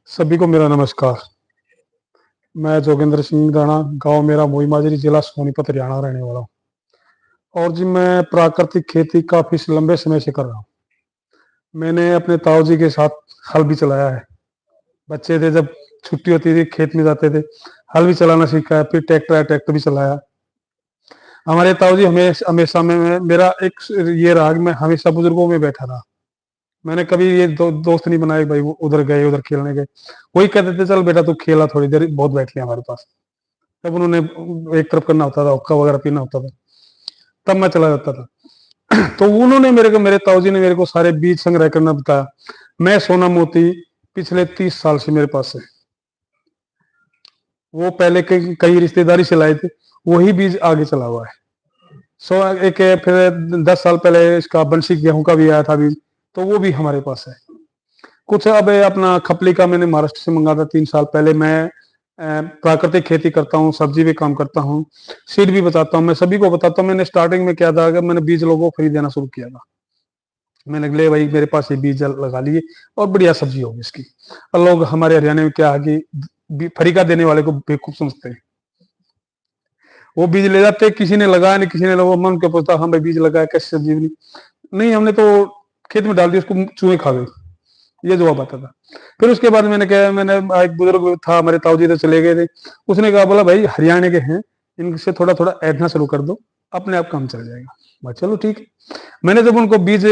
सभी को मेरा नमस्कार। मैं जोगेंद्र सिंह राणा, गांव मेरा मोई माजरी, जिला सोनीपत, हरियाणा रहने वाला हूँ। और जी मैं प्राकृतिक खेती काफी लंबे समय से कर रहा हूँ। मैंने अपने ताऊजी के साथ हल भी चलाया है। बच्चे थे जब छुट्टी होती थी खेत में जाते थे, हल भी चलाना सीखा है। फिर ट्रैक्टर भी चलाया। हमारे ताऊजी हमेशा हमेशा में मेरा एक ये रहा कि मैं हमेशा बुजुर्गों में बैठा रहा। मैंने कभी ये दोस्त नहीं बनाए भाई वो उधर गए उधर खेलने गए। वही कहते थे चल बेटा तू खेला थोड़ी देर, बहुत बैठ लिया हमारे पास। तब उन्होंने एक तरफ करना होता था, हुक्का वगैरह पीना होता था, तब मैं चला जाता था। तो उन्होंने मेरे ताऊजी ने मेरे को सारे बीज संग्रह करना बताया। मैं सोना मोती पिछले 30 साल से मेरे पास है। वो पहले कई रिश्तेदारी से लाए थे, वही बीज आगे चला हुआ है। एक फिर 10 साल पहले इसका बंसी गेहूं का भी आया था बीज, तो वो भी हमारे पास है। कुछ अब अपना खपली का मैंने महाराष्ट्र से मंगा था 3 साल पहले। मैं प्राकृतिक खेती करता हूँ, सब्जी भी काम करता हूँ, सीड भी बताता हूँ। मैं सभी को बताता हूँ। मैंने स्टार्टिंग में क्या था कि मैंने बीज लोगों को फ्री देना शुरू किया था। मैंने ले भाई मेरे पास ये बीज लगा लिए और बढ़िया सब्जी होगी इसकी। और लोग हमारे हरियाणा में क्या है कि फ्री का देने वाले को बेवकूफ समझते हैं। वो बीज ले जाते, किसी ने लगाया नहीं, किसी ने लगा, मन के पूछता हाँ भाई बीज लगाया कैसे सब्जी बनी? नहीं, हमने तो खेत में डाल दिया, उसको चूहे खा गए। ये जवाब आता था। फिर उसके बाद मैंने एक बुजुर्ग था, हमारे ताऊ जी तो चले गए थे। उसने कहा बोला भाई हरियाणा के हैं, इनसे थोड़ा थोड़ा ऐडना शुरू कर दो, अपने आप काम चल जाएगा। मैं चलो ठीक है। मैंने जब उनको बीज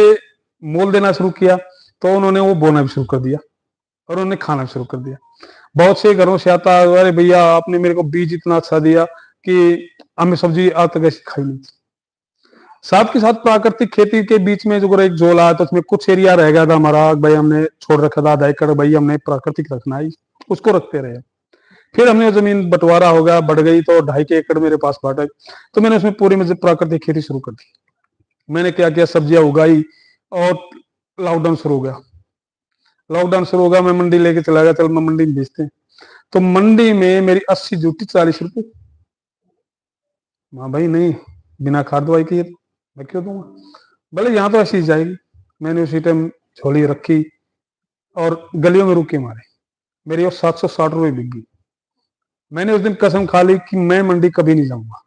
मोल देना शुरू किया तो उन्होंने वो बोना भी शुरू कर दिया और उन्होंने खाना भी शुरू कर दिया। बहुत से घरों से आता, अरे भैया आपने मेरे को बीज इतना अच्छा दिया कि हमें सब्जी आज तक ऐसी खाई नहीं। साथ के साथ प्राकृतिक खेती के बीच में जो एक जोला है तो उसमें कुछ एरिया रह गया था हमारा, भाई हमने छोड़ रखा था 2.5 एकड़, भाई हमने प्राकृतिक रखना है, उसको रखते रहे। फिर हमने जमीन बंटवारा हो गया, बढ़ गई तो 2.5 एकड़ मेरे पास बांटा, तो मैंने उसमें पूरी में प्राकृतिक खेती शुरू कर दी। मैंने क्या किया, सब्जियां उगाई और लॉकडाउन शुरू हो गया। मैं मंडी लेके चला गया, चल मैं मंडी में बेचते हैं। तो मंडी में मेरी 80 जूटी 40 रुपए। हाँ भाई नहीं, बिना खाद दवाई के मैं क्यों दूंगा, भले यहाँ तो ऐसी जाएगी। मैंने उसी टाइम झोली रखी और गलियों में रुके मारे, मेरी वो 760 रुपये बिक गई। मैंने उस दिन कसम खा ली कि मैं मंडी कभी नहीं जाऊंगा।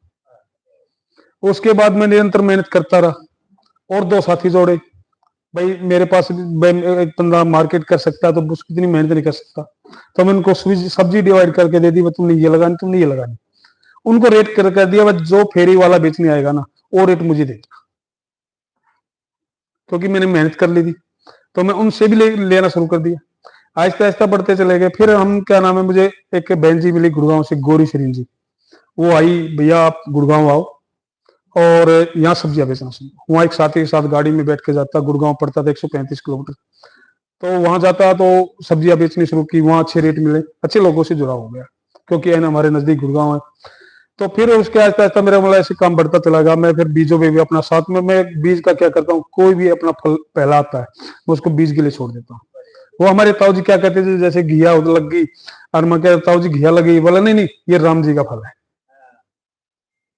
उसके बाद मैं निरंतर मेहनत करता रहा और 2 साथी जोड़े। भाई मेरे पास एक बंदा मार्केट कर सकता है तो उसकी इतनी मेहनत नहीं कर सकता, तो मैंने उनको सब्जी डिवाइड करके दे दी, तुमने ये लगानी, तुमने ये लगानी। उनको रेट कर दिया, जो फेरी वाला बेचने आएगा ना वो रेट मुझे देगा, क्योंकि मैंने मेहनत कर ली थी। तो मैं उनसे भी लेना शुरू कर दिया। आहिस्ता आहिस्ता बढ़ते चले गए। फिर हम क्या नाम है, मुझे एक बहन जी मिली गुड़गांव से, गौरी शरीन जी। वो आई, भैया आप गुड़गांव आओ और यहाँ सब्जियां बेचना शुरू। वहाँ एक साथी के साथ गाड़ी में बैठ के जाता, गुड़गांव पड़ता था 135 किलोमीटर। तो वहां जाता तो सब्जियां बेचनी शुरू की, वहां अच्छे रेट मिले, अच्छे लोगों से जुड़ा हो गया, क्योंकि है ना हमारे नजदीक गुड़गांव है। तो फिर उसके आहिस्ता आहिस्ता मेरा मतलब ऐसे काम बढ़ता चला गया। मैं फिर बीजों में भी अपना साथ में, मैं बीज का क्या करता हूँ, कोई भी अपना फल पहला आता है मैं उसको बीज के लिए छोड़ देता हूँ। वो हमारे ताऊ जी क्या कहते थे, जैसे घिया लग गई और मैं कहता ताऊ जी घिया लगी, बोला नहीं नहीं ये राम जी का फल है।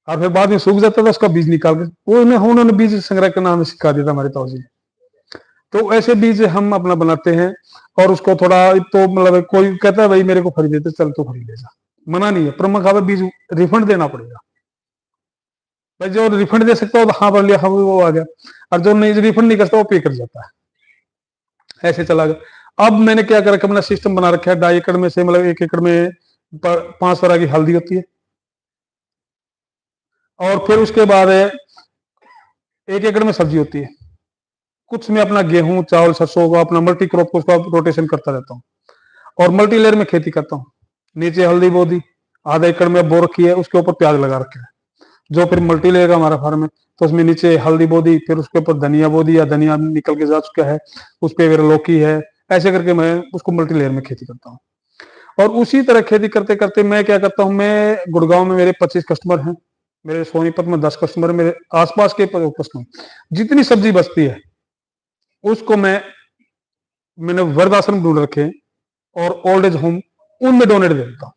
और फिर बाद में सूख जाता था, उसका बीज निकाल के वो उन्होंने बीज संग्रह करना हमें सिखा दिया था हमारे ताऊ जी ने। तो ऐसे बीज हम अपना बनाते हैं और उसको थोड़ा, तो मतलब कोई कहता है भाई मेरे को खरीद देते, चल तो खरीद ले जा, मना नहीं है, पर मैं बीज रिफंड देना पड़ेगा। भाई जो रिफंड दे सकता हो तो हाँ बोल लिया, हाँ वो आ गया, और जो नहीं रिफंड नहीं करता वो पे कर जाता है। ऐसे चला गया। अब मैंने क्या कर रखा, अपना सिस्टम बना रखा है। 2.5 एकड़ में से मतलब 1 एकड़ में 5 तरह की हल्दी होती है, और फिर उसके बाद 1 एकड़ में सब्जी होती है। कुछ में अपना गेहूं चावल सरसों का अपना मल्टी क्रॉप को उसका रोटेशन करता रहता हूँ, और मल्टी लेयर में खेती करता हूँ। नीचे हल्दी बो दी, आधा एकड़ में बो रखी है, उसके ऊपर प्याज लगा रखे है, जो फिर मल्टी लेयर का हमारा फार्म है। तो उसमें नीचे हल्दी बो दी, फिर उसके ऊपर धनिया बो दी, या धनिया निकल के जा चुका है, उस पर फिर लौकी है। ऐसे करके मैं उसको मल्टी लेयर में खेती करता हूँ। और उसी तरह खेती करते करते मैं क्या करता हूँ, मैं गुड़गांव में मेरे 25 कस्टमर हैं, मेरे सोनीपत में 10 कस्टमर, मेरे आसपास के कस्टमर, जितनी सब्जी बचती है उसको मैंने वृद्धाश्रम ढूंढ रखे और ओल्ड एज होम, उनमें डोनेट दे देता हूँ।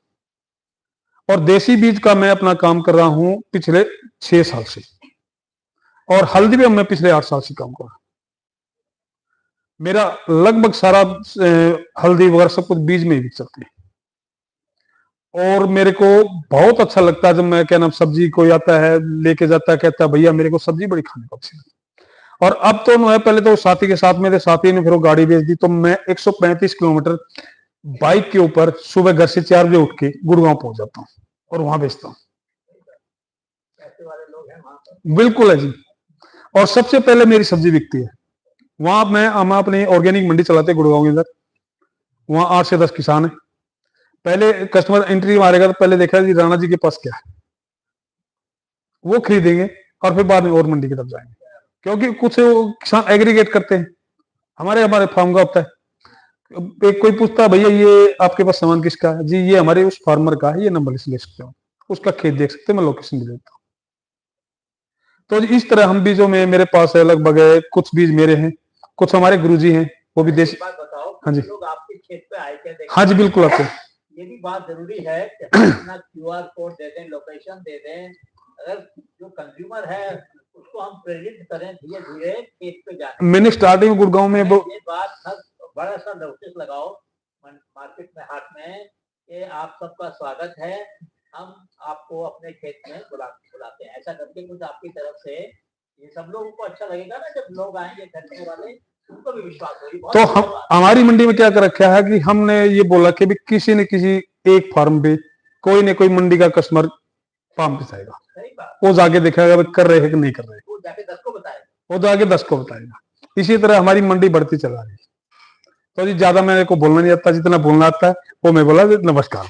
और देसी बीज का मैं अपना काम कर रहा हूं पिछले 6 साल से, और हल्दी में मैं पिछले 8 साल से काम कर रहा हूं। मेरा लगभग सारा हल्दी वगैरह सब कुछ बीज में ही बिक सकती है। और मेरे को बहुत अच्छा लगता है जब मैं क्या नाम सब्जी कोई आता है लेके जाता है, कहता है भैया मेरे को सब्जी बड़ी खाने को अच्छी लगती है। और अब तो मैं पहले तो साथी के साथ में थे, साथी ने फिर वो गाड़ी बेच दी, तो मैं 135 किलोमीटर बाइक के ऊपर सुबह घर से 4 बजे उठ के गुड़गांव पहुंच जाता हूँ और वहां बेचता हूँ। बिल्कुल है जी। और सबसे पहले मेरी सब्जी बिकती है वहां। हम अपनी ऑर्गेनिक मंडी चलाते हैं गुड़गांव के अंदर। वहां 8 से 10 किसान है। पहले कस्टमर एंट्री मारेगा तो पहले देखा जी राणा जी के पास क्या है, वो खरीदेंगे और फिर बाद में और मंडी की तरफ जाएंगे, क्योंकि कुछ वो किसान एग्रीगेट करते हैं। हमारे हमारे फार्म का होता है, एक कोई पूछता है भैया ये आपके पास सामान किसका है जी, ये हमारे उस फार्मर का है, ये नंबर ले सकते हो, उसका खेत देख सकते हैं, मैं लोकेशन भी देता हूँ। तो इस तरह हम बीजों में मेरे पास है लगभग कुछ बीज मेरे हैं, कुछ हमारे गुरुजी हैं वो भी देश। हाँ जी, लोग आपके खेत पे आए थे, हाँ जी बिल्कुल आते हैं। ये भी बात जरूरी है कि अपना QR कोड दे दें, लोकेशन दे दें, अगर जो कंज्यूमर है उसको हम प्रेरित करें धीरे धीरे खेत पे जाने। मैंने स्टार्टिंग गुड़गांव में ये बात बड़ा सा नोटिस लगाओ मार्केट में, हाट में, कि आप सबका स्वागत है, हम आपको अपने खेत में बुलाते हैं। ऐसा करके कुछ आपकी तरफ से ये सब लोगों को अच्छा लगेगा ना, जब लोग आएंगे खरीदने वाले उनको भी विश्वास होगी। तो हम हमारी मंडी में क्या कर रखा है कि हमने ये बोला कि भी किसी न किसी एक फार्म पे कोई न कोई मंडी का कस्टमर पाम पे जाएगा, वो जाके देखेगा कर रहे हैं कि नहीं कर रहे, वो जाके 10 को बताएगा, वो जाके 10 को बताएगा। इसी तरह हमारी मंडी बढ़ती चला रही है। तो जी ज्यादा मेरे को बोलना नहीं आता, जितना बोलना आता है वो मैं बोला। नमस्कार।